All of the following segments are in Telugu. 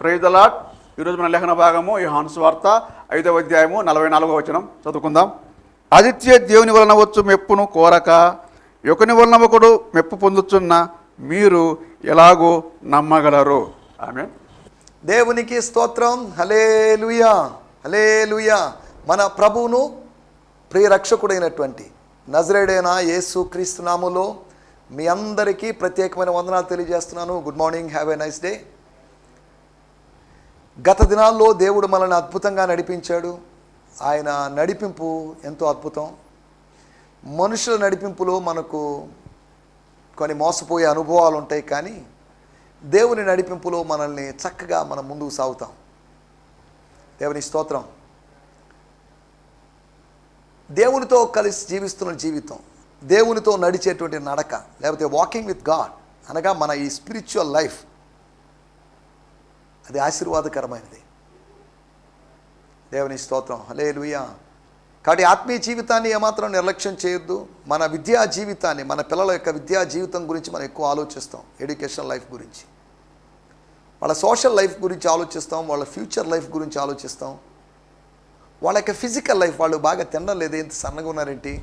Praise the lord. ఈరోజు మన లేఖన భాగము యోహాను సువార్త 5వ అధ్యాయము 44వ వచనం చదువుకుందాం. ఆదిత్య దేవుని వలన వచ్చు మెప్పును కోరక యొకని వలన ఒకడు మెప్పు పొందుతున్న మీరు ఎలాగో నమ్మగలరు. ఆమేన్. దేవునికి స్తోత్రం. హల్లెలూయా, హల్లెలూయా. మన ప్రభువును ప్రియ రక్షకుడైనటువంటి నజరేయుడైన యేసు క్రీస్తు నామములో మీ అందరికీ ప్రత్యేకమైన వందనాలు తెలియజేస్తున్నాను. Good morning, have a nice day. గత దినాల్లో దేవుడు మనల్ని అద్భుతంగా నడిపించాడు. ఆయన నడిపింపు ఎంతో అద్భుతం. మనుషుల నడిపింపులో మనకు కొన్ని మోసపోయే అనుభవాలు ఉంటాయి, కానీ దేవుని నడిపింపులో మనల్ని చక్కగా మనం ముందుకు సాగుతాం. దేవుని స్తోత్రం. దేవునితో కలిసి జీవిస్తున్న జీవితం, దేవునితో నడిచేటువంటి నడక, లేకపోతే వాకింగ్ విత్ గాడ్ అనగా మన ఈ స్పిరిచువల్ లైఫ్, అది ఆశీర్వాదకరమైనది. దేవుని స్తోత్రం. హల్లెలూయా. కాబట్టి ఆత్మీయ జీవితాన్ని ఏమాత్రం నిర్లక్ష్యం చేయొద్దు. మన విద్యా జీవితాన్ని, మన పిల్లల యొక్క విద్యా జీవితం గురించి మనం ఎక్కువ ఆలోచిస్తాం. ఎడ్యుకేషన్ లైఫ్ గురించి, వాళ్ళ సోషల్ లైఫ్ గురించి ఆలోచిస్తాం, వాళ్ళ ఫ్యూచర్ లైఫ్ గురించి ఆలోచిస్తాం, వాళ్ళ యొక్క ఫిజికల్ లైఫ్, వాళ్ళు బాగా తినడం లేదు, ఎంత సన్నగా ఉన్నారేంటి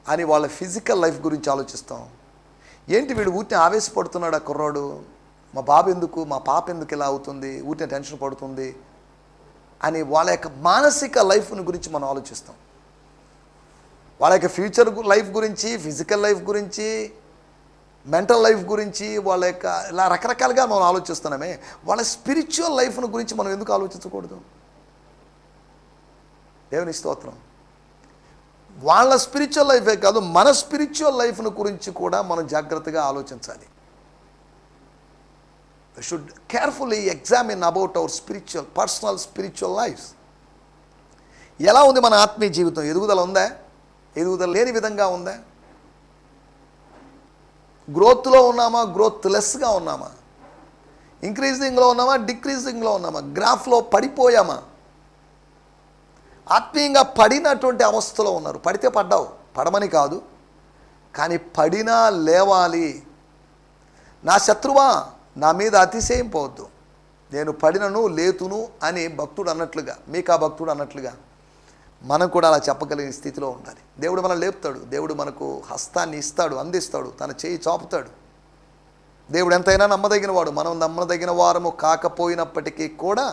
అని వాళ్ళ ఫిజికల్ లైఫ్ గురించి ఆలోచిస్తాం. ఏంటి వీడు ఊరిని ఆవేశపడుతున్నాడు, ఆ కుర్రాడు, మా బాబు ఎందుకు, మా పాప ఎందుకు ఇలా అవుతుంది, ఊరిని టెన్షన్ పడుతుంది అని వాళ్ళ యొక్క మానసిక లైఫ్ని గురించి మనం ఆలోచిస్తాం. వాళ్ళ యొక్క ఫ్యూచర్ లైఫ్ గురించి, ఫిజికల్ లైఫ్ గురించి, మెంటల్ లైఫ్ గురించి, వాళ్ళ యొక్క ఇలా రకరకాలుగా మనం ఆలోచిస్తున్నామే. వాళ్ళ స్పిరిచువల్ లైఫ్ను గురించి మనం ఎందుకు ఆలోచించకూడదు? దేవుని స్తోత్రం. వాళ్ళ స్పిరిచువల్ లైఫే కాదు, మన స్పిరిచువల్ లైఫ్ను గురించి కూడా మనం జాగ్రత్తగా ఆలోచించాలి. We should carefully examine about our personal spiritual lives. ఎలా ఉంది మన ఆత్మీయ జీవితం? ఎదుగుదల ఉందా? ఎదుగుదల లేని విధంగా ఉందా? గ్రోత్లో ఉన్నామా? గ్రోత్ లెస్గా ఉన్నామా? ఇంక్రీజింగ్లో ఉన్నామా? డిక్రీజింగ్లో ఉన్నామా? గ్రాఫ్లో పడిపోయామా? ఆత్మీయంగా పడినటువంటి అవస్థలో ఉన్నారు. పడితే పడ్డావు, పడమని కాదు, కానీ పడినా లేవాలి. నా శత్రువా, నా మీద అతిశయం పోవద్దు, నేను పడినను లేతును అని భక్తుడు అన్నట్లుగా, మీకా భక్తుడు అన్నట్లుగా మనం కూడా అలా చెప్పగలిగిన స్థితిలో ఉండాలి. దేవుడు మనల్ని లేపుతాడు, దేవుడు మనకు హస్తాన్ని ఇస్తాడు, అందిస్తాడు, తన చేయి చాపుతాడు. దేవుడు ఎంతైనా నమ్మదగిన వాడు. మనం నమ్మదగిన వారము కాకపోయినప్పటికీ కూడా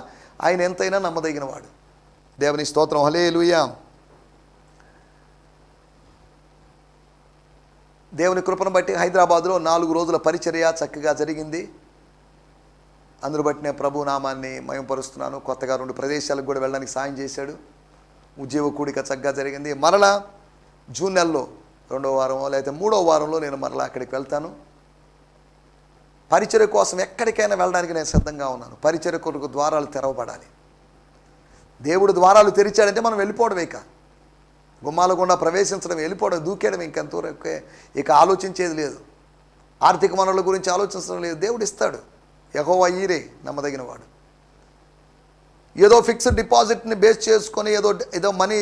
ఆయన ఎంతైనా నమ్మదగిన వాడు. దేవుని స్తోత్రం. హల్లెలూయా. దేవుని కృపను బట్టి హైదరాబాద్లో 4 రోజుల పరిచర్య చక్కగా జరిగింది. అందును బట్టి నేను ప్రభు నామాన్ని మహిమపరుస్తున్నాను. కొత్తగా 2 ప్రదేశాలకు కూడా వెళ్ళడానికి సాయం చేశాడు. ఉద్యోగ కూడిక చక్కగా జరిగింది. మరలా జూన్ నెలలో 2వ వారమో లేకపోతే 3వ వారంలో నేను మరలా అక్కడికి వెళ్తాను. పరిచర్య కోసం ఎక్కడికైనా వెళ్ళడానికి నేను సిద్ధంగా ఉన్నాను. పరిచర్య కొరకు ద్వారాలు తెరవబడాలి. దేవుడు ద్వారాలు తెరిచాడంటే మనం వెళ్ళిపోవడమే, గుమ్మాల గుండా ప్రవేశించడం, వెళ్ళిపోవడం, దూకేయడం, ఇంకెంతవరకు ఇక ఆలోచించేది లేదు. ఆర్థిక వనరుల గురించి ఆలోచించడం లేదు. దేవుడు ఇస్తాడు. యెహోవా ఈరే నమ్మదగిన వాడు. ఏదో ఫిక్స్డ్ డిపాజిట్ని బేస్ చేసుకొని ఏదో మనీ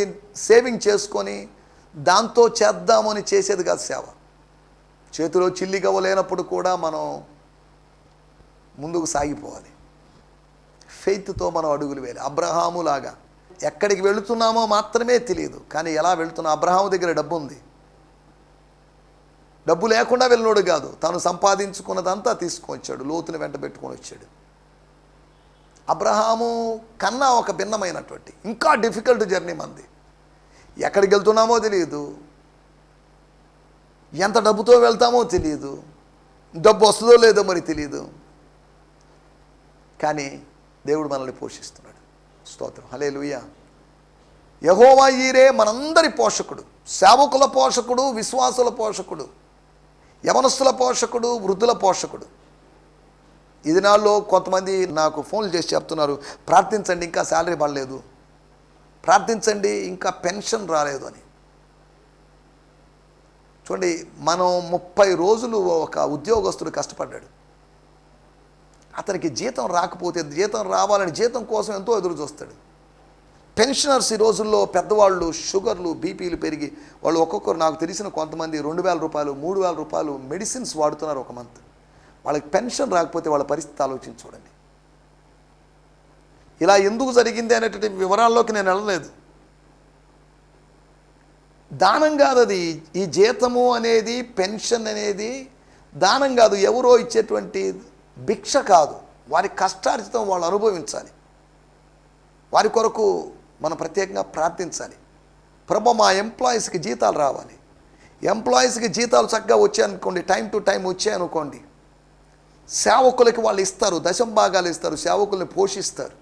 సేవింగ్ చేసుకొని దాంతో చేద్దామని చేసేది కాదు సేవ. చేతిలో చిల్లిగవ్వ లేనప్పుడు కూడా మనం ముందుకు సాగిపోవాలి. ఫెయిత్తో మనం అడుగులు వేయాలి. అబ్రహాము లాగా ఎక్కడికి వెళుతున్నామో మాత్రమే తెలియదు, కానీ ఎలా వెళుతున్నా. అబ్రహాము దగ్గర డబ్బు ఉంది, డబ్బు లేకుండా వెళ్ళినోడు కాదు, తాను సంపాదించుకున్నదంతా తీసుకొచ్చాడు, లోతుని వెంట పెట్టుకొని వచ్చాడు. అబ్రహాము కన్నా ఒక భిన్నమైనటువంటి ఇంకా డిఫికల్ట్ జర్నీ మంది. ఎక్కడికి వెళ్తున్నామో తెలియదు, ఎంత డబ్బుతో వెళ్తామో తెలియదు, డబ్బు వస్తుందో లేదో మరి తెలియదు, కానీ దేవుడు మనల్ని పోషిస్తున్నాడు. స్తోత్రం. హల్లెలూయా. యెహోవా ఈరే మనందరి పోషకుడు, సేవకుల పోషకుడు, విశ్వాసుల పోషకుడు, యవనస్తుల పోషకుడు, వృద్ధుల పోషకుడు. ఈ దినాల్లో కొంతమంది నాకు ఫోన్లు చేసి చెప్తున్నారు, ప్రార్థించండి ఇంకా శాలరీ పడలేదు, ప్రార్థించండి ఇంకా పెన్షన్ రాలేదు అని. చూడండి, మనం 30 రోజులు ఒక ఉద్యోగస్తుడు కష్టపడ్డాడు. అతనికి జీతం రాకపోతే, జీతం రావాలని జీతం కోసం ఎంతో ఎదురు చూస్తాడు. పెన్షనర్స్ ఈ రోజుల్లో పెద్దవాళ్ళు షుగర్లు, బీపీలు పెరిగి వాళ్ళు ఒక్కొక్కరు, నాకు తెలిసిన కొంతమంది 2,000 రూపాయలు, 3,000 రూపాయలు మెడిసిన్స్ వాడుతున్నారు ఒక మంత్. వాళ్ళకి పెన్షన్ రాకపోతే వాళ్ళ పరిస్థితి ఆలోచించి చూడండి. ఇలా ఎందుకు జరిగింది అనేటువంటి వివరాల్లోకి నేను వెళ్ళలేదు. దానం కాదు అది. ఈ జీతము అనేది, పెన్షన్ అనేది దానం కాదు, ఎవరో ఇచ్చేటువంటి భిక్ష కాదు. వారి కష్టార్జితం వాళ్ళు అనుభవించాలి. వారి కొరకు మనం ప్రత్యేకంగా ప్రార్థించాలి. ప్రభు మా ఎంప్లాయీస్కి జీతాలు రావాలి. ఎంప్లాయీస్కి జీతాలు చక్కగా వచ్చాయనుకోండి, టైం టు టైం వచ్చాయనుకోండి, సేవకులకి వాళ్ళు ఇస్తారు, దశంభాగాలు ఇస్తారు, సేవకుల్ని పోషిస్తారు.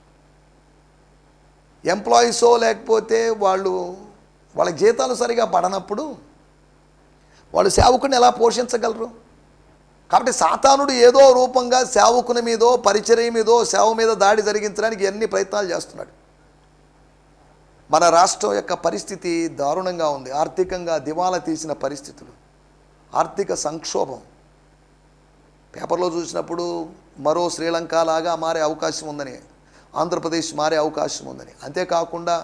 ఎంప్లాయీసో లేకపోతే వాళ్ళకి జీతాలు సరిగా పడనప్పుడు వాళ్ళు సేవకుని ఎలా పోషించగలరు? కాబట్టి సాతానుడు ఏదో రూపంగా సేవకుని మీదో, పరిచర్య మీదో, సేవ మీద దాడి జరిగించడానికి ఎన్ని ప్రయత్నాలు చేస్తున్నాడు. మన రాష్ట్రం యొక్క పరిస్థితి దారుణంగా ఉంది. ఆర్థికంగా దివాలా తీసిన పరిస్థితులు, ఆర్థిక సంక్షోభం. పేపర్లో చూసినప్పుడు మరో శ్రీలంక లాగా మారే అవకాశం ఉందని, ఆంధ్రప్రదేశ్ మారే అవకాశం ఉందని, అంతేకాకుండా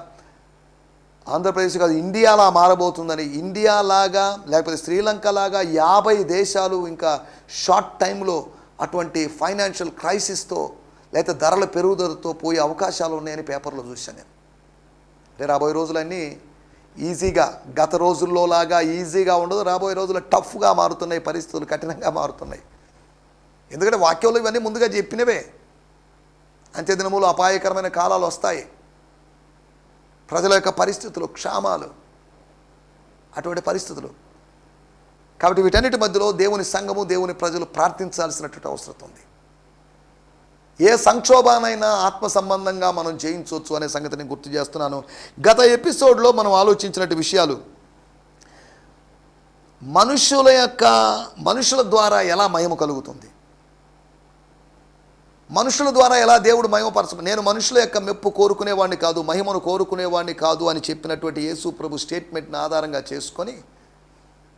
ఆంధ్రప్రదేశ్ కాదు ఇండియాలా మారబోతుందని, ఇండియాలాగా లేకపోతే శ్రీలంక లాగా 50 దేశాలు ఇంకా షార్ట్ టైంలో అటువంటి ఫైనాన్షియల్ క్రైసిస్తో లేకపోతే ధరల పెరుగుదలతో పోయే అవకాశాలు ఉన్నాయని పేపర్లో చూశాను నేను. రాబోయే రోజులన్నీ ఈజీగా, గత రోజుల్లో లాగా ఈజీగా ఉండదు. రాబోయే రోజులు టఫ్గా మారుతున్నాయి, పరిస్థితులు కఠినంగా మారుతున్నాయి. ఎందుకంటే వాక్యంలో ఇవన్నీ ముందుగా చెప్పినవే. అంత్యదినములు అపాయకరమైన కాలాలు వస్తాయి, ప్రజల యొక్క పరిస్థితులు, క్షామాలు, అటువంటి పరిస్థితులు. కాబట్టి వీటన్నిటి మధ్యలో దేవుని సంఘము, దేవుని ప్రజలు ప్రార్థించాల్సినటువంటి అవసరం ఉంది. ఏ సంక్షోభానైనా ఆత్మ సంబంధంగా మనం జయించవచ్చు అనే సంగతిని గుర్తు చేస్తున్నాను. గత ఎపిసోడ్లో మనం ఆలోచించినట్టు విషయాలు, మనుషుల ద్వారా ఎలా మహిమ కలుగుతుంది, మనుషుల ద్వారా ఎలా దేవుడు మహిమపరచ. నేను మనుషుల యొక్క మెప్పు కోరుకునేవాడిని కాదు, మహిమను కోరుకునేవాడిని కాదు అని చెప్పినటువంటి యేసు ప్రభు స్టేట్మెంట్ని ఆధారంగా చేసుకొని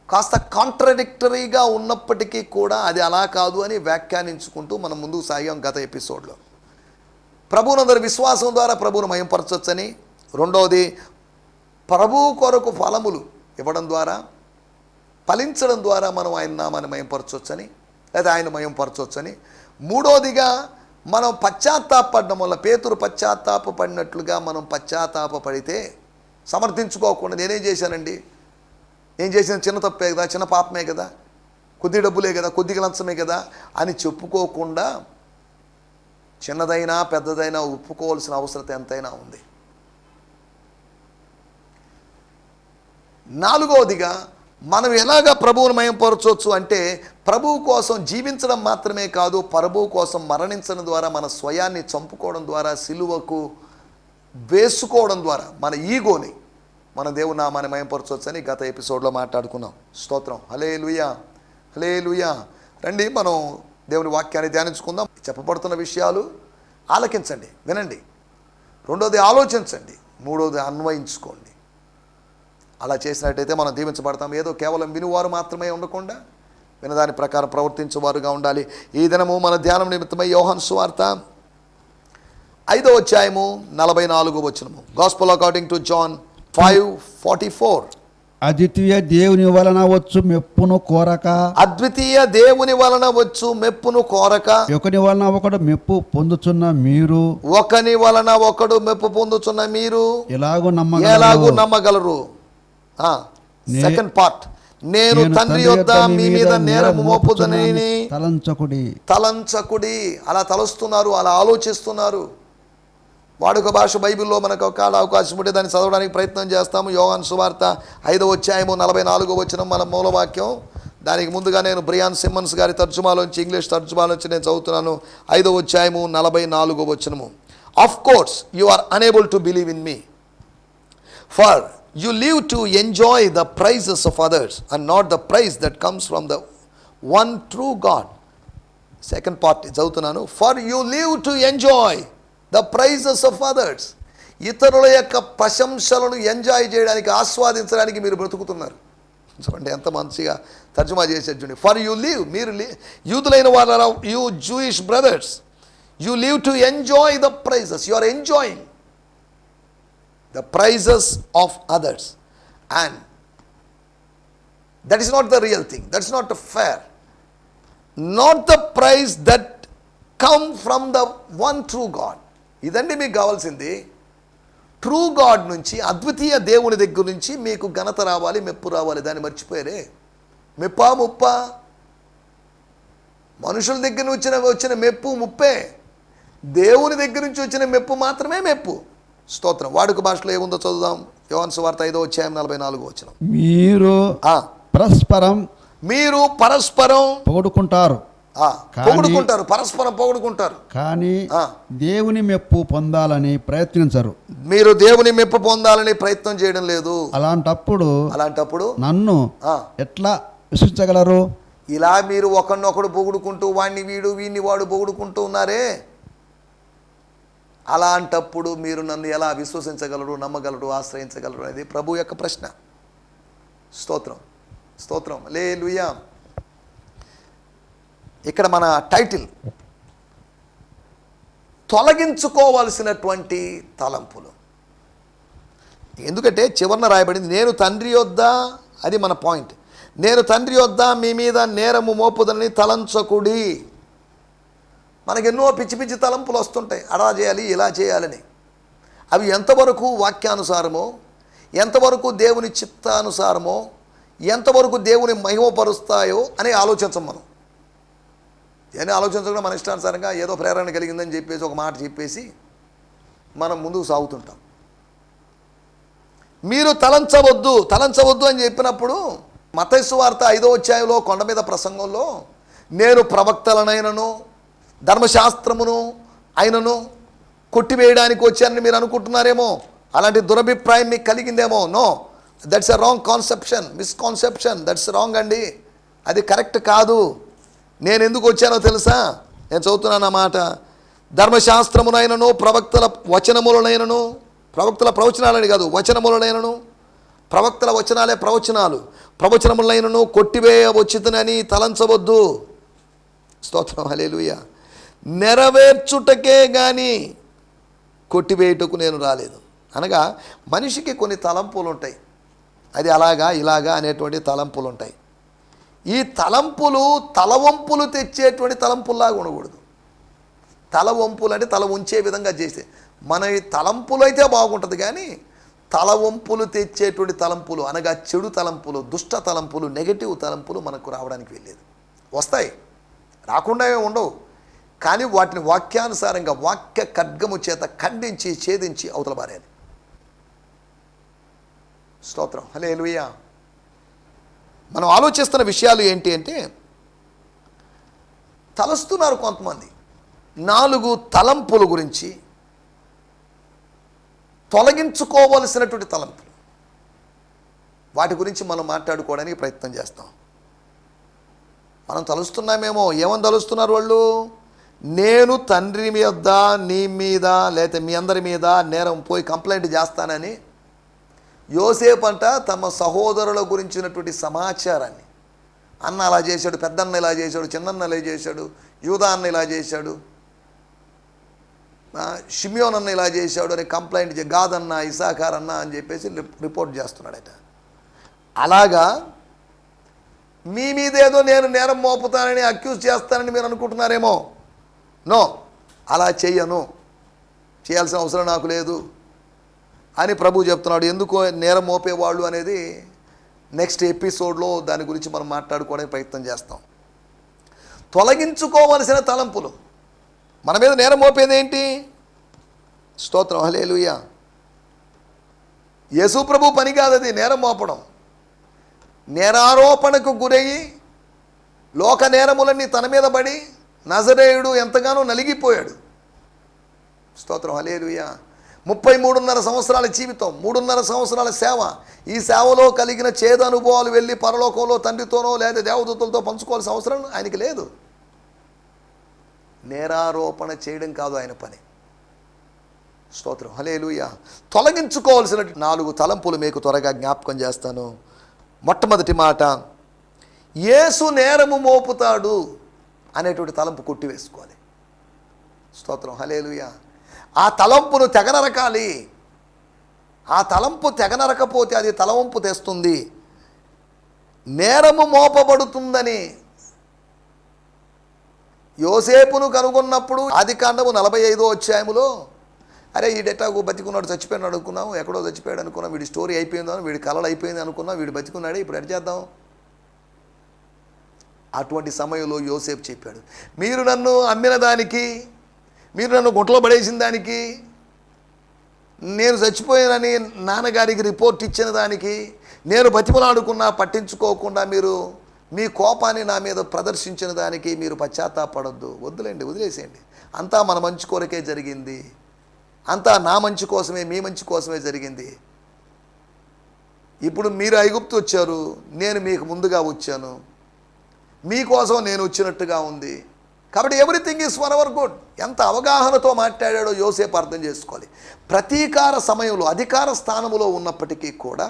కాస్త కాంట్రడిక్టరీగా ఉన్నప్పటికీ కూడా అది అలా కాదు అని వ్యాఖ్యానించుకుంటూ మనం ముందుకు సాగాం గత ఎపిసోడ్లో. ప్రభువునందరి విశ్వాసం ద్వారా ప్రభువును మహిమపరచవచ్చని, రెండవది ప్రభువు కొరకు ఫలములు ఇవ్వడం ద్వారా, ఫలించడం ద్వారా మనం ఆయన నామాన్ని మహిమపరచవచ్చని, లేదా ఆయన మహిమపరచవచ్చని, మూడోదిగా మనం పశ్చాత్తాపడడం వల్ల, పేతురు పశ్చాత్తాపడినట్లుగా మనం పశ్చాత్తాపడితే సమర్థించుకోకుండా నేనేం చేశానండి, నేను చేసిన చిన్న తప్పే కదా, చిన్న పాపమే కదా, కొద్ది డబ్బులే కదా, కొద్దిగా లంచమే కదా అని చెప్పుకోకుండా చిన్నదైనా పెద్దదైనా ఒప్పుకోవాల్సిన అవసరం ఎంతైనా ఉంది. నాలుగవదిగా మనం ఎలాగా ప్రభువును మహిమపరచవచ్చు అంటే, ప్రభువు కోసం జీవించడం మాత్రమే కాదు, ప్రభువు కోసం మరణించడం ద్వారా, మన స్వయాన్ని చంపుకోవడం ద్వారా, సిలువకు వేసుకోవడం ద్వారా మన ఈగోని మన దేవుని నామాన్ని మహిమపరచవచ్చని గత ఎపిసోడ్లో మాట్లాడుకున్నాం. స్తోత్రం, హల్లెలూయా, హల్లెలూయా. రండి మనం దేవుని వాక్యాన్ని ధ్యానించుకుందాం. చెప్పబడుతున్న విషయాలు ఆలకించండి, వినండి. రెండోది ఆలోచించండి, మూడోది అన్వయించుకోండి. అలా చేసినట్టయితే మనం దీవించబడతాం. ఏదో కేవలం వినువారు మాత్రమే ఉండకుండా వినదాని ప్రకారం ప్రవర్తించేవారుగా ఉండాలి. ఈ దినము మన ధ్యానం నిమిత్తమై యోహాను సువార్త 5వ అధ్యాయము 44వ వచనము. Gospel according to John 5:44. అద్వితీయ దేవుని వలన వచ్చు మెప్పును కోరక, అద్వితీయ దేవుని వలన వచ్చు మెప్పును కోరక, ఒకని వలన ఒకడు మెప్పు పొందుచున్న మీరు, ఒకని వలన ఒకడు మెప్పు పొందుచున్న మీరు ఎలాగూ నమ్మగలరు. సెకండ్ పార్ట్, నేను తండ్రి యొద్ద మీ మీద నేరము మోపుదునని తలంచకుడి. అలా తలుస్తున్నారు, అలా ఆలోచిస్తున్నారు. వాడుక భాష బైబిల్లో మనకు ఒక అవకాశం ఉంటే దాన్ని చదవడానికి ప్రయత్నం చేస్తాము. యోహాను సువార్త 5వ అధ్యాయము 44వ వచనం మన మూలవాక్యం. దానికి ముందుగా నేను బ్రియాన్ సిమ్మన్స్ గారి తర్జుమాలోంచి, ఇంగ్లీష్ తర్జుమాలోంచి నేను చదువుతున్నాను. 5వ అధ్యాయము 44వ వచనము. Of course you are unable to believe in me, for you live to enjoy the praises of others and not the praise that comes from the one true God. Second part చదువుతున్నాను. For you live to enjoy the praises of others. ఇతరుల యొక్క ప్రశంసలను ఎంజాయ్ చేయడానికి, ఆస్వాదించడానికి మీరు బ్రతుకుతున్నారు. చూడండి ఎంత మంచిగా తర్జుమా చేసేది చూడండి. ఫర్ యూ లివ్, మీరు యూదులైన వాళ్ళ, you Jewish brothers, you live to enjoy the praises. You are enjoying the praises of others, and that is not the real thing, that's not fair. Not the praise that come from the one true God. ఇదండి మీకు కావాల్సింది. ట్రూ గాడ్ నుంచి, అద్వితీయ దేవుని దగ్గర నుంచి మీకు ఘనత రావాలి, మెప్పు రావాలి. దాన్ని మర్చిపోయారే. మెప్పా ముప్పా? మనుషుల దగ్గర వచ్చిన మెప్పు ముప్పే. దేవుని దగ్గర నుంచి వచ్చిన మెప్పు మాత్రమే మెప్పు. స్తోత్రం. వాడుక భాషలో ఏముందో చదువుదాం. యోహాను సువార్త 5:44. మీరు పరస్పరం పొగుడుకుంటారు పొగుడుకుంటారు, పరస్పరం పొగుడుకుంటారు, కానీ దేవుని మెప్పు పొందాలని ప్రయత్నించరు. మీరు దేవుని మెప్పు పొందాలని ప్రయత్నం చేయడం లేదు. అలాంటప్పుడు నన్ను ఎట్లా విశ్వసించగలరు? ఇలా మీరు ఒకరినొకడు పొగుడుకుంటూ వాడిని వీడు వీడిని వాడు పొగుడుకుంటూ ఉన్నారే, అలాంటప్పుడు మీరు నన్ను ఎలా విశ్వసించగలరు, నమ్మగలరు, ఆశ్రయించగలరు అనేది ప్రభు యొక్క ప్రశ్న. స్తోత్రం, స్తోత్రం, హల్లెలూయా. ఇక్కడ మన టైటిల్ తొలగించుకోవాల్సినటువంటి తలంపులు. ఎందుకంటే చివరన రాయబడింది, నేను తండ్రి యొద్ద, అది మన పాయింట్, నేను తండ్రి యొద్ద మీ మీద నేరము మోపుదని తలంచకుడి. మనకెన్నో పిచ్చి పిచ్చి తలంపులు వస్తుంటాయి, అలా చేయాలి ఇలా చేయాలని. అవి ఎంతవరకు వాక్యానుసారమో, ఎంతవరకు దేవుని చిత్తానుసారమో, ఎంతవరకు దేవుని మహిమపరుస్తాయో అని ఆలోచించం మనం. ఏమీ ఆలోచించకుండా మన ఇష్టానుసారంగా ఏదో ప్రేరణ కలిగిందని చెప్పేసి ఒక మాట చెప్పేసి మనం ముందుకు సాగుతుంటాం. మీరు తలంచవద్దు అని చెప్పినప్పుడు మత్తయి సువార్త 5వ కొండ మీద ప్రసంగంలో, నేను ప్రవక్తలనైనను ధర్మశాస్త్రమును అయినను కొట్టివేయడానికి వచ్చానని మీరు అనుకుంటున్నారేమో. అలాంటి దురభిప్రాయం మీకు కలిగిందేమో. No, that's a wrong conception, misconception. That's wrong అండి, అది కరెక్ట్ కాదు. నేను ఎందుకు వచ్చానో తెలుసా? నేను చదువుతున్నాను అన్నమాట. ధర్మశాస్త్రమునైనను ప్రవక్తల వచనములనైనను, ప్రవక్తల ప్రవచనాలని కాదు, వచనములనైనను, ప్రవక్తల వచనాలే ప్రవచనాలు, ప్రవచనములైనను కొట్టివేయవచ్చునని తలంచవద్దు. స్తోత్రం, హల్లెలూయా. నెరవేర్చుటకే కానీ కొట్టివేయుటకు నేను రాలేదు. అనగా మనిషికి కొన్ని తలంపులు ఉంటాయి, అది అలాగా ఇలాగా అనేటువంటి తలంపులు ఉంటాయి. ఈ తలంపులు తలవంపులు తెచ్చేటువంటి తలంపుల్లాగా ఉండకూడదు. తలవంపులు అంటే తల ఉంచే విధంగా చేసే, మన ఈ తలంపులు అయితే బాగుంటుంది, కానీ తలవంపులు తెచ్చేటువంటి తలంపులు అనగా చెడు తలంపులు, దుష్ట తలంపులు, నెగటివ్ తలంపులు మనకు రావడానికి వెళ్ళేది. వస్తాయి, రాకుండా ఏమి ఉండవు, కానీ వాటిని వాక్యానుసారంగా వాక్య ఖడ్గము చేత ఖండించి ఛేదించి అవతల పారేయాలి. స్తోత్రం, హల్లెలూయా. మనం ఆలోచిస్తున్న విషయాలు ఏంటి అంటే, తలస్తున్నారు కొంతమంది 4 తలంపుల గురించి, తొలగించుకోవలసినటువంటి తలంపులు, వాటి గురించి మనం మాట్లాడుకోవడానికి ప్రయత్నం చేస్తాం. మనం తలుస్తున్నామేమో. ఏమని తలుస్తున్నారు వాళ్ళు? నేను తండ్రి మీద, నీ మీద, లేకపోతే మీ అందరి మీద నేరం పోయి కంప్లైంట్ చేస్తానని యోసేపు అంట తమ సహోదరుల గురించినటువంటి సమాచారాన్ని, అన్న అలా చేశాడు, పెద్దన్న ఇలా చేశాడు, చిన్నన్న ఇలా చేశాడు, యూదా అన్న ఇలా చేశాడు, షిమ్యోన్ అన్న ఇలా చేశాడు అని కంప్లైంట్ గాదన్న, ఇసాకార్ అన్న అని చెప్పేసి రిపోర్ట్ చేస్తున్నాడట. అలాగా మీ మీద ఏదో నేను నేరం మోపుతానని, అక్యూజ్ చేస్తానని మీరు అనుకుంటున్నారేమో. నో, అలా చెయ్యను, చేయాల్సిన అవసరం నాకు లేదు అని ప్రభు చెప్తున్నాడు. ఎందుకు నేరం మోపేవాళ్ళు అనేది నెక్స్ట్ ఎపిసోడ్లో దాని గురించి మనం మాట్లాడుకోవడానికి ప్రయత్నం చేస్తాం. తొలగించుకోవలసిన తలంపులు, మన మీద నేరం మోపేది ఏంటి? స్తోత్రం, హల్లెలూయా. యేసు ప్రభు పని కాదు అది నేరం మోపడం. నేరారోపణకు గురయ్యి లోక నేరములన్నీ తన మీద పడి నజరేయుడు ఎంతగానో నలిగిపోయాడు. స్తోత్రం, హల్లెలూయా. 33.5 సంవత్సరాల జీవితం, 3.5 సంవత్సరాల సేవ. ఈ సేవలో కలిగిన చేదు అనుభవాలు వెళ్ళి పరలోకంలో తండ్రితోనో లేదా దేవదూతలతో పంచుకోవాల్సిన అవసరం ఆయనకి లేదు. నేరారోపణ చేయడం కాదు ఆయన పని. స్తోత్రం, హల్లెలూయా. తొలగించుకోవాల్సిన 4 తలంపులు మీకు త్వరగా జ్ఞాపకం చేస్తాను. మొట్టమొదటి మాట, యేసు నేరము మోపుతాడు అనేటువంటి తలంపు కొట్టివేసుకోవాలి. స్తోత్రం, హల్లెలూయా. ఆ తలంపును తెగనరకాలి. ఆ తలంపు తెగనరకపోతే అది తలవంపు తెస్తుంది. నేరము మోపబడుతుందని యోసేపును కనుగొన్నప్పుడు ఆదికాండము 45వ అధ్యాయములో అరే వీడెట్టాగో బతికున్నాడు చచ్చిపోయాడు అనుకున్నాం, ఎక్కడో చచ్చిపోయాడు అనుకున్నాం, వీడి స్టోరీ అయిపోయిందో, వీడి కళలు అయిపోయింది అనుకున్నాం, వీడు బతికున్నాడే, ఇప్పుడు ఎట్ చేద్దాం? అటువంటి సమయంలో యోసేపు చెప్పాడు, మీరు నన్ను అమ్మిన దానికి, మీరు నన్ను గుంటలో పడేసిన దానికి, నేను చచ్చిపోయానని నాన్నగారికి రిపోర్ట్ ఇచ్చిన దానికి, నేను బతిమలాడుకున్నా పట్టించుకోకుండా మీరు మీ కోపాన్ని నా మీద ప్రదర్శించిన దానికి మీరు పశ్చాత్తాపడొద్దు. వద్దులేండి, వదిలేసేయండి. అంతా మన మంచి కొరకే జరిగింది, అంతా నా మంచి కోసమే, మీ మంచి కోసమే జరిగింది. ఇప్పుడు మీరు ఐగుప్తు వచ్చారు, నేను మీకు ముందుగా వచ్చాను, మీకోసం నేను వచ్చినట్టుగా ఉంది. కాబట్టి everything is for hour good. ఎంత అవగాహనతో మాట్లాడాడో యోసేపు అర్థం చేసుకోవాలి. ప్రతీకార సమయంలో అధికార స్థానంలో ఉన్నప్పటికీ కూడా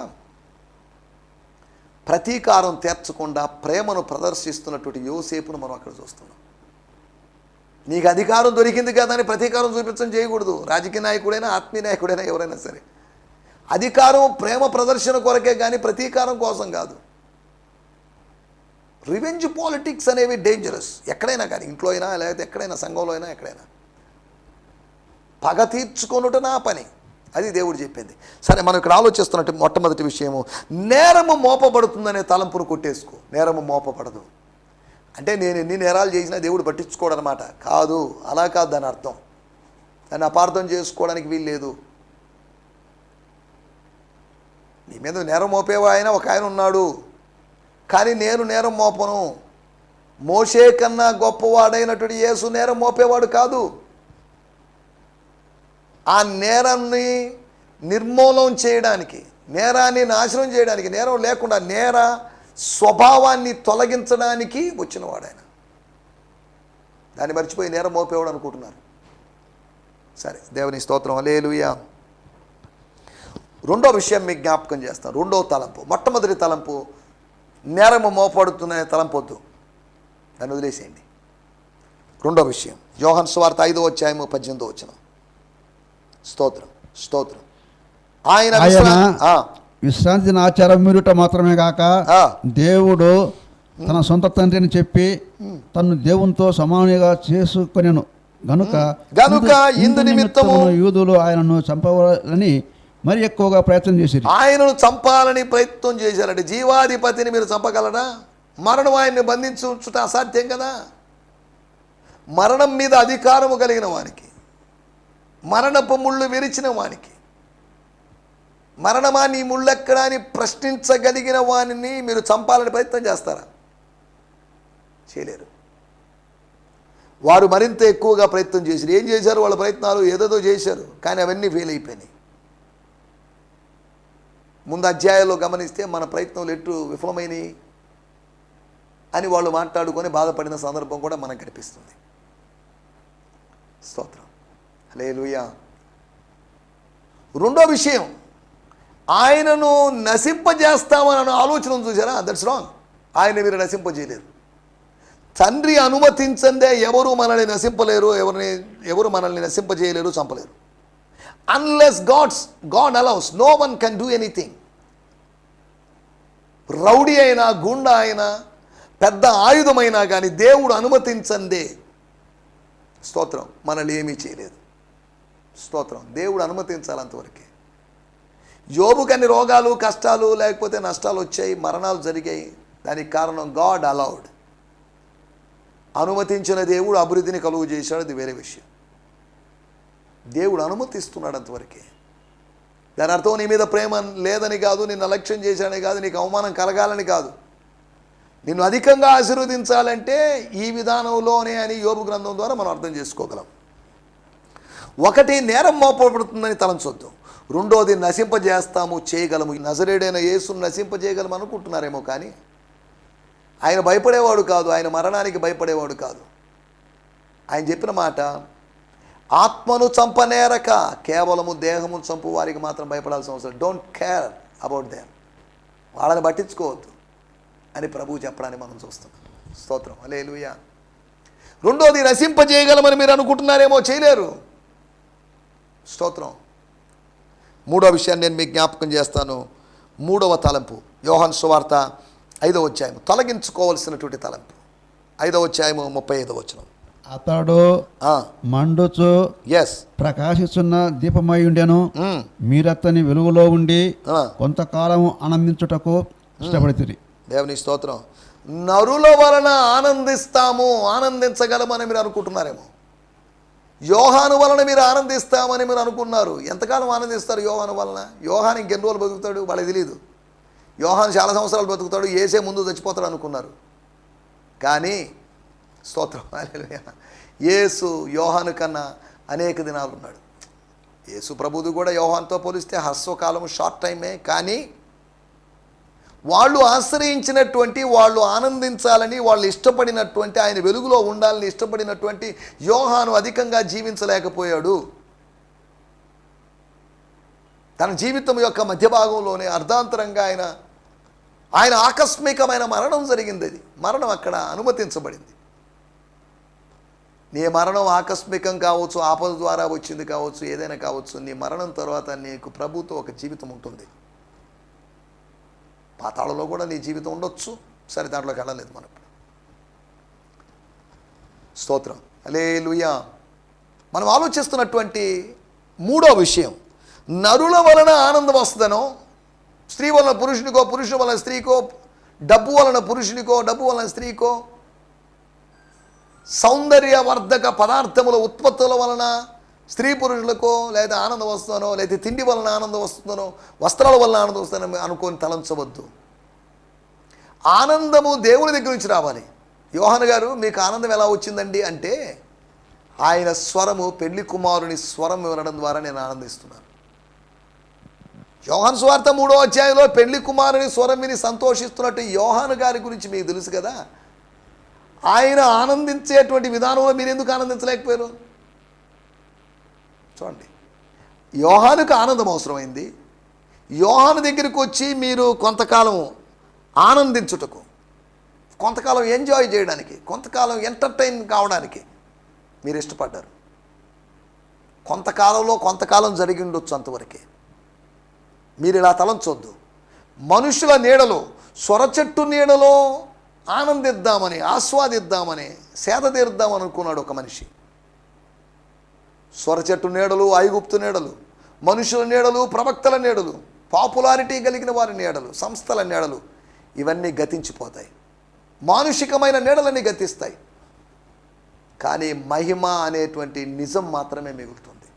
ప్రతీకారం తీర్చకుండా ప్రేమను ప్రదర్శిస్తున్నటువంటి యోసేపును మనం అక్కడ చూస్తున్నాం. నీకు అధికారం దొరికింది కదా అని ప్రతీకారం చూపించడం చేయకూడదు. రాజకీయ నాయకుడైనా, ఆత్మీయ నాయకుడైనా, ఎవరైనా సరే అధికారం ప్రేమ ప్రదర్శన కొరకే కానీ ప్రతీకారం కోసం కాదు. రివెంజ్ పాలిటిక్స్ అనేవి డేంజరస్. ఎక్కడైనా కానీ, ఇంట్లో అయినా, లేకపోతే ఎక్కడైనా, సంఘంలో అయినా, ఎక్కడైనా పగ తీర్చుకొనుట నా పని, అది దేవుడు చెప్పింది. సరే, మనం ఇక్కడ ఆలోచిస్తున్నట్టు మొట్టమొదటి విషయము, నేరము మోపబడుతుందనే తలంపును కొట్టేసుకో. నేరము మోపబడదు అంటే నేను ఎన్ని నేరాలు చేసినా దేవుడు పట్టించుకోడు అనమాట కాదు. అలా కాదు దాని అర్థం. దాన్ని అపార్థం చేసుకోవడానికి వీలు లేదు. నీ మీద నేరం మోపేవా ఆయన ఒక ఆయన ఉన్నాడు, కానీ నేను నేరం మోపను. మోషే కన్నా గొప్పవాడైనటువంటి యేసు నేరం మోపేవాడు కాదు. ఆ నేరాన్ని నిర్మూలన చేయడానికి, నేరాన్ని నాశనం చేయడానికి, నేరం లేకుండా నేర స్వభావాన్ని తొలగించడానికి వచ్చినవాడు ఆయన. దాన్ని మర్చిపోయి నేరం మోపేవాడు అనుకుంటున్నారు. సరే, దేవుని స్తోత్రం, హల్లెలూయా. రెండో విషయం మీకు జ్ఞాపకం చేస్తాను. రెండో తలంపు. మొట్టమొదటి తలంపు నేరము మోపడుతున్న తలంపొద్దు, దాన్ని వదిలేసేయండి. రెండో విషయం యోహాను సువార్త 5వ అధ్యాయం 18వ వచనం. స్తోత్రం, స్తోత్రం. ఆయన విశ్రాంతి ఆచారం మీరుట మాత్రమే కాక దేవుడు తన సొంత తండ్రిని చెప్పి తను దేవునితో సమానంగా చేసుకొనెను గనుక ఇందు నిమిత్తము యూదులు ఆయనను చంపవాలని మరి ఎక్కువగా ప్రయత్నం చేశారు. ఆయనను చంపాలని ప్రయత్నం చేశారంటే జీవాధిపతిని మీరు చంపగలరా? మరణం ఆయన్ని బంధించుట అసాధ్యం కదా. మరణం మీద అధికారము కలిగిన వానికి, మరణపు ముళ్ళు విరిచిన వానికి, మరణమా నీ ముళ్ళెక్కడా అని ప్రశ్నించగలిగిన వానిని మీరు చంపాలని ప్రయత్నం చేస్తారా? చేయలేరు. వారు మరింత ఎక్కువగా ప్రయత్నం చేశారు. ఏం చేశారు? వాళ్ళ ప్రయత్నాలు ఏదేదో చేశారు, కానీ అవన్నీ ఫెయిల్ అయిపోయినాయి. ముందు అధ్యాయాల్లో గమనిస్తే మన ప్రయత్నాలు ఎటు విఫలమైనవి అని వాళ్ళు మాట్లాడుకొని బాధపడిన సందర్భం కూడా మనకు కనిపిస్తుంది. స్తోత్రం, హల్లెలూయా. రెండో విషయం, ఆయనను నశింపజేస్తామని ఆలోచన చూసారా? That's wrong. ఆయన మీరు నశింపజేయలేరు. తండ్రి అనుమతించందే ఎవరు మనల్ని నశింపలేరు, ఎవరు మనల్ని నశింపజేయలేరు, చంపలేరు. Unless God allows, no one can do anything. Rowdy అయినా, గుండా అయినా, పెద్ద ఆయుధమైనా కానీ దేవుడు అనుమతించందే, స్తోత్రం, మనల్ని ఏమీ చేయలేదు. స్తోత్రం, దేవుడు అనుమతించాలి అంతవరకే. యోబుకు అన్ని రోగాలు, కష్టాలు, లేకపోతే నష్టాలు వచ్చాయి, మరణాలు జరిగాయి. దానికి కారణం గాడ్ అలౌడ్. అనుమతించిన దేవుడు అభివృద్ధిని కలుగు చేశాడు, అది వేరే విషయం. దేవుడు అనుమతిస్తున్నాడు అంతవరకే. దాని అర్థం నీ మీద ప్రేమ లేదని కాదు, నిన్ను అలక్ష్యం చేశాడని కాదు, నీకు అవమానం కలగాలని కాదు. నిన్ను అధికంగా ఆశీర్వదించాలంటే ఈ విధానంలోనే అని యోబు గ్రంథం ద్వారా మనం అర్థం చేసుకోగలం. ఒకటి, నేరం మోపబడుతుందని తలంచొద్దు. రెండోది, నశింపజేస్తాము, చేయగలము. నజరేడైన యేసును నశింపజేయగలము అనుకుంటున్నారేమో, కానీ ఆయన భయపడేవాడు కాదు, ఆయన మరణానికి భయపడేవాడు కాదు. ఆయన చెప్పిన మాట, ఆత్మను చంపనేరక కేవలము దేహము చంపు వారికి మాత్రం భయపడాల్సిన అవసరం. డోంట్ కేర్ అబౌట్ దేమ్, వాళ్ళని పట్టించుకోవద్దు అని ప్రభువు చెప్పడాన్ని మనం చూస్తున్నాం. స్తోత్రం, హల్లెలూయా. రెండోది, నశింపజేయగలమని మీరు అనుకుంటున్నారేమో, చేయలేరు. స్తోత్రం. మూడో విషయాన్ని నేను మీకు జ్ఞాపకం చేస్తాను. మూడవ తలంపు యోహాను సువార్త 5వ అధ్యాయం, తొలగించుకోవాల్సినటువంటి తలంపు. 5వ అధ్యాయము 35వ వచనం. అతడు మండుచు ఎస్ ప్రకాశిస్తున్న దీపమై ఉండెను. మీరతని వెలుగులో ఉండి కొంతకాలం ఆనందించుటకు ఇష్టపడితిరి. దేవుని స్తోత్రం. నరుల వలన ఆనందించగలమని మీరు అనుకుంటున్నారేమో. యోహాను వలన మీరు ఆనందిస్తామని మీరు అనుకున్నారు. ఎంతకాలం ఆనందిస్తారు యోహాను వలన? యోహాను ఇంకెన్ని రోజులు బతుకుతాడు వాళ్ళకి తెలియదు. యోహాను చాలా సంవత్సరాలు బతుకుతాడు, యేసే ముందు చచ్చిపోతాడు అనుకున్నారు. కానీ స్తోత్రం, హల్లెలూయా, యేసు యోహాను కన్నా అనేక దినాలు ఉన్నాడు. యేసు ప్రభువుది కూడా యోహానుతో పోలిస్తే హస్వకాలం షార్ట్ టైమే. కానీ వాళ్ళు ఆశ్రయించినటువంటి, వాళ్ళు ఆనందించాలని వాళ్ళు ఇష్టపడినటువంటి, ఆయన వెలుగులో ఉండాలని ఇష్టపడినటువంటి యోహాను అధికంగా జీవించలేకపోయాడు. తన జీవితం యొక్క మధ్య భాగంలోనే అర్ధాంతరంగా ఆయన ఆకస్మికమైన మరణం జరిగింది. అది మరణం అక్కడ అనుమతించబడింది. నీ మరణం ఆకస్మికం కావచ్చు, ఆపద ద్వారా వచ్చింది కావచ్చు, ఏదైనా కావచ్చు. నీ మరణం తర్వాత నీకు ప్రభుతో ఒక జీవితం ఉంటుంది. పాతాళంలో కూడా నీ జీవితం ఉండొచ్చు. సరే, దాంట్లోకి వెళ్ళలేదు మనకు. స్తోత్రం, హల్లెలూయా. మనం ఆలోచిస్తున్నటువంటి మూడో విషయం, నరుల వలన ఆనందం వస్తుందనో, స్త్రీ వలన పురుషునికో, పురుషుని వలన స్త్రీకో, డబ్బు వలన పురుషునికో, డబ్బు వలన స్త్రీకో, సౌందర్యవర్ధక పదార్థముల ఉత్పత్తుల వలన స్త్రీ పురుషులకో, లేదా ఆనందం వస్తుందనో, లేదా తిండి వలన ఆనందం వస్తుందనో, వస్త్రాల వలన ఆనందం వస్తుందని అనుకొని తలంచవద్దు. ఆనందము దేవుని దగ్గర నుంచి రావాలి. యోహాను గారు, మీకు ఆనందం ఎలా వచ్చిందండి అంటే, ఆయన స్వరము, పెళ్లి కుమారుని స్వరం వినడం ద్వారా నేను ఆనందిస్తున్నాను. యోహాను సువార్త 3వ అధ్యాయంలో పెళ్లి కుమారుని స్వరం విని సంతోషిస్తున్నట్టు యోహాను గారి గురించి మీకు తెలుసు కదా. ఆయన ఆనందించేటువంటి విధానంలో మీరు ఎందుకు ఆనందించలేకపోయారు? చూడండి, యోహానుకు ఆనందం అవసరమైంది. యోహాను దగ్గరికి వచ్చి మీరు కొంతకాలం ఆనందించుటకు, కొంతకాలం ఎంజాయ్ చేయడానికి, కొంతకాలం ఎంటర్టైన్ కావడానికి మీరు ఇష్టపడ్డారు. కొంతకాలం జరిగి ఉండొచ్చు, అంతవరకే. మీరు ఇలా తలంచొద్దు. మనుషుల నీడలో, సొరచెట్టు నీడలో ఆనందిద్దామని, ఆస్వాదిద్దామని, సేద తీరుద్దామని అనుకున్నాడు ఒక మనిషి. సొరచెట్టు నీడలు, ఐగుప్తు నీడలు, మనుషుల నీడలు, ప్రవక్తల నీడలు, పాపులారిటీ కలిగిన వారి నీడలు, సంస్థల నీడలు, ఇవన్నీ గతించిపోతాయి. మానుషికమైన నీడలన్నీ గతిస్తాయి. కానీ మహిమ అనేటువంటి నిజం మాత్రమే మిగులుతుంది.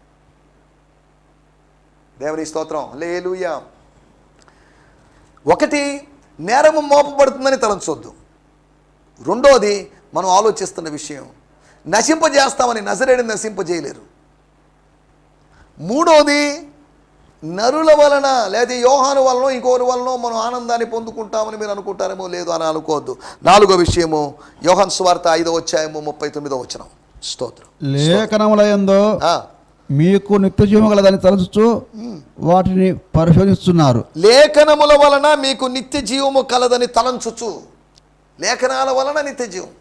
దేవుని స్తోత్రం, హల్లెలూయా. ఒకటి, నేరము మోపబడుతుందని తలంచొద్దు. రెండోది, మనం ఆలోచిస్తున్న విషయం, నశింపజేస్తామని నజరేయుడిని నశింపజేయలేరు. మూడోది, నరుల వలన లేదా యోహాను వలన ఇంకోరి వలన మనం ఆనందాన్ని పొందుకుంటామని మీరు అనుకుంటారేమో. లేదు అని అనుకోవద్దు. నాలుగో విషయము, యోహాను సువార్త 5వ అధ్యాయము 39వ వచనం. స్తోత్రం. లేఖనములయందు మీకు నిత్య జీవము కలదని తలచుచు వాటిని పరిశోధిస్తున్నారు. లేఖనముల వలన మీకు నిత్య జీవము కలదని తలంచుచు, లేఖనాల వలన నిత్య జీవం,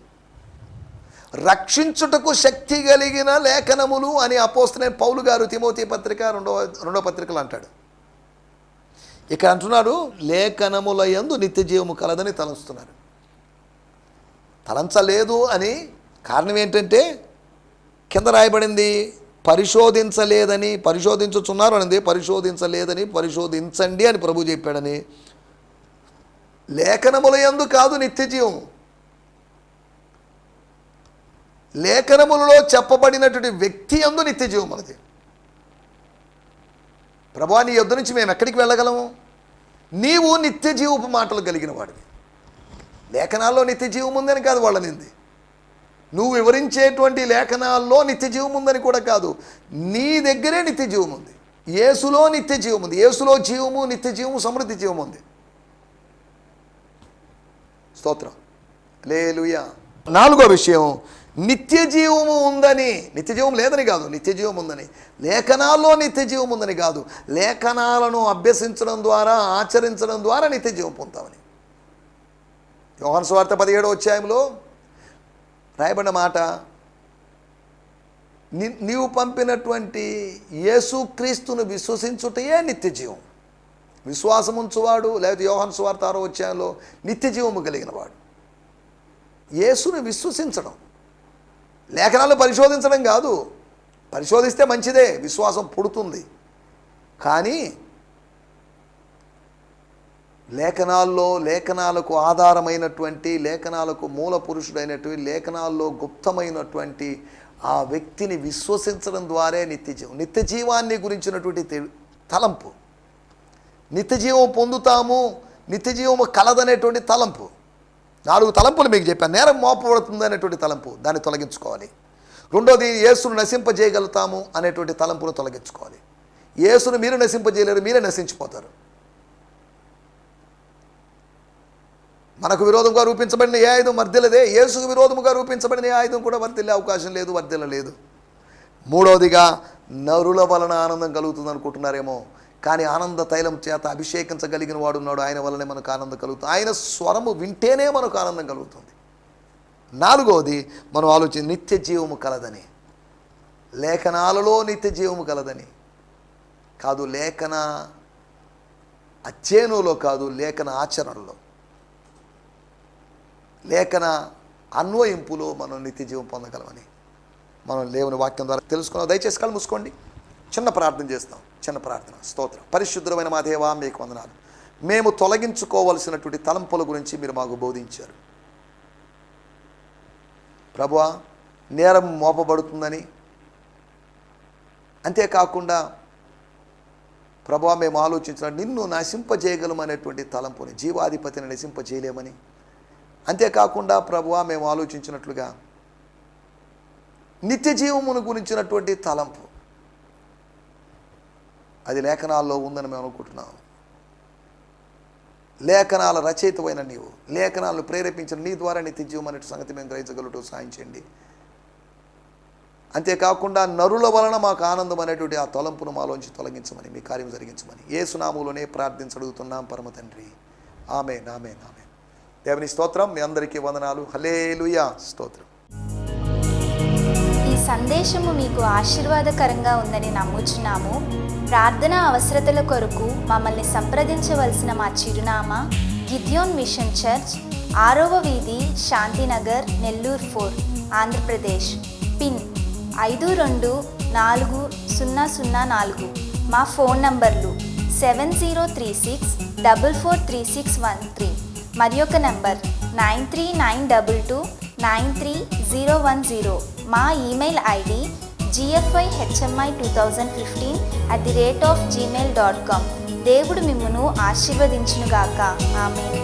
రక్షించుటకు శక్తి కలిగిన లేఖనములు అని అపోస్తలుడైన పౌలు గారు తిమోతి పత్రిక రెండవ పత్రికలు అంటాడు. ఇక అంటున్నాడు, లేఖనముల యందు నిత్య జీవము కలదని తలంచుతున్నారు. తలంచలేదు అని కారణం ఏంటంటే, కింద రాయబడింది పరిశోధించలేదని, పరిశోధించుచున్నారు అనేది, పరిశోధించలేదని పరిశోధించండి అని ప్రభు చెప్పాడని. లేఖనముల యందు కాదు నిత్య జీవము, లేఖనములలో చెప్పబడినటువంటి వ్యక్తి యందు నిత్య జీవం మనది. ప్రభువా, నీ యొద్ద నుంచి మేము ఎక్కడికి వెళ్ళగలము? నీవు నిత్య జీవపు మాటలు కలిగిన వాడివి. లేఖనాల్లో నిత్య జీవం ఉందని కాదు వాళ్ళనింది, నువ్వు వివరించేటువంటి లేఖనాల్లో నిత్య జీవం ఉందని కూడా కాదు, నీ దగ్గరే నిత్య జీవం ఉంది. యేసులో నిత్య జీవం ఉంది. యేసులో జీవము, నిత్య జీవము, సమృద్ధి జీవం ఉంది. స్తోత్రం, హల్లెలూయా. నాలుగో విషయం, నిత్య జీవము ఉందని, నిత్య జీవం లేదని కాదు, నిత్య జీవం ఉందని. లేఖనాల్లో నిత్య జీవం ఉందని కాదు, లేఖనాలను అభ్యసించడం ద్వారా, ఆచరించడం ద్వారా నిత్య జీవం పొందుతామని. యోహాను సువార్త 17వ అధ్యాయంలో రాయబడిన మాట, నీవు పంపినటువంటి యేసుక్రీస్తును విశ్వసించుటయే నిత్య జీవం. విశ్వాసముంచువాడు, లేదా యోహాను సువార్త 6వ అధ్యాయంలో నిత్య జీవము కలిగిన వాడు. యేసును విశ్వసించడం, లేఖనాలు పరిశోధించడం కాదు, పరిశోధిస్తే మంచిదే, విశ్వాసం పుడుతుంది. కానీ లేఖనాలకు ఆధారమైనటువంటి, లేఖనాలకు మూల పురుషుడైనటువంటి, లేఖనాల్లో గుప్తమైనటువంటి ఆ వ్యక్తిని విశ్వసించడం ద్వారా నిత్య జీవాన్ని గురించినటువంటి తలంపు, నిత్యజీవం పొందుతాము, నిత్యజీవము కలదనేటువంటి తలంపు. 4 తలంపులు మీకు చెప్పాను. నేరం మోపబడుతుంది అనేటువంటి తలంపు, దాన్ని తొలగించుకోవాలి. రెండోది, యేసును నశింపజేయగలుగుతాము అనేటువంటి తలంపును తొలగించుకోవాలి. యేసును మీరు నశింపజేయలేరు, మీరే నశించిపోతారు. మనకు విరోధంగా రూపించబడిన ఏ ఆయుధం వర్ధిల్లదే, యేసుకు విరోధముగా రూపించబడిన ఏ ఆయుధం కూడా వర్ధిల్లే అవకాశం లేదు, వర్ధిల్లలేదు. మూడవదిగా, నరుల వలన ఆనందం కలుగుతుంది అనుకుంటున్నారేమో, కానీ ఆనంద తైలం చేత అభిషేకించగలిగిన వాడు ఉన్నాడు, ఆయన వల్లనే మనకు ఆనందం కలుగుతుంది. ఆయన స్వరము వింటేనే మనకు ఆనందం కలుగుతుంది. 4వది, మనం నిత్య జీవము కలదని, లేఖనాలలో నిత్య జీవము కలదని కాదు, లేఖన అధ్యయనంలో కాదు, లేఖన ఆచరణలో, లేఖన అన్వయింపులో మనం నిత్య జీవం పొందగలమని మనం దేవుని వాక్యం ద్వారా తెలుసుకున్నాం. దయచేసి కళ్ళు మూసుకోండి, చిన్న ప్రార్థన చేస్తాం. చిన్న ప్రార్థన. స్తోత్రం. పరిశుద్ధమైన మా దేవా, మీకు వందనాలు. మేము తొలగించుకోవలసినటువంటి తలంపుల గురించి మీరు మాకు బోధించారు ప్రభువా. నేరం మోపబడుతుందని, అంతేకాకుండా ప్రభువా మేము ఆలోచించిన నిన్ను నశింపజేయగలమనేటువంటి తలంపుని, జీవాధిపతిని నశింపజేయలేమని, అంతేకాకుండా ప్రభువా మేము ఆలోచించినట్లుగా నిత్య జీవమును గురించినటువంటి తలంపు, అది లేఖనాల్లో ఉందని మేము అనుకుంటున్నాం. లేఖనాల రచయితమైన నీవు, లేఖనాలను ప్రేరేపించిన నీ ద్వారా నిత్య జీవం అనే సంగతి మేము గ్రహించగలుగుతూ సాయం చేయండి. అంతేకాకుండా నరుల వలన మాకు ఆనందం అనేటువంటి ఆ తలంపును మాలోంచి తొలగించమని, మీ కార్యం జరిగించమని యేసు నామములోనే ప్రార్థించడుగుతున్నాం పరమ తండ్రి. ఆమేన్, ఆమేన్, ఆమేన్. దేవుని స్తోత్రం. మీ అందరికీ వందనాలు. హల్లెలూయా. స్తోత్రం. ఈ సందేశము మీకు ఆశీర్వాదకరంగా ఉందని నమ్ముచున్నాము. ప్రార్థనా అవసరతల కొరకు మమ్మల్ని సంప్రదించవలసిన మా చిరునామా గిద్యోన్ మిషన్ చర్చ్, 6వ వీధి, శాంతినగర్, నెల్లూరు 4, ఆంధ్రప్రదేశ్. పిన్ 524004. మా ఫోన్ నంబర్లు 7036443613 మరి ఒక నంబర్ 9392293010. మా ఈమెయిల్ ఐడి gfihmi2015@gmail.com. దేవుడు మిమ్మును ఆశీర్వదించునుగాక. ఆమేన్.